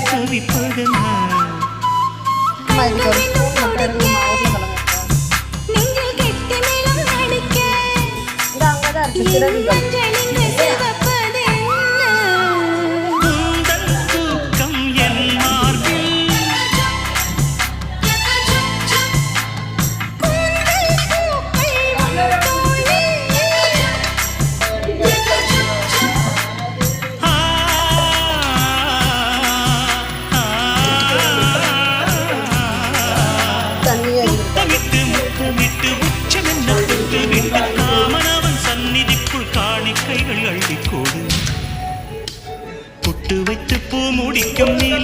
தவிப்பது முத்தமிட்டு உச்சமென்ன விட்டு காமனவன் சந்நிதிக்குள் காணிக்கைகள் அள்ளிக்கோடு புட்டு வைத்து பூ முடிக்கும் நீல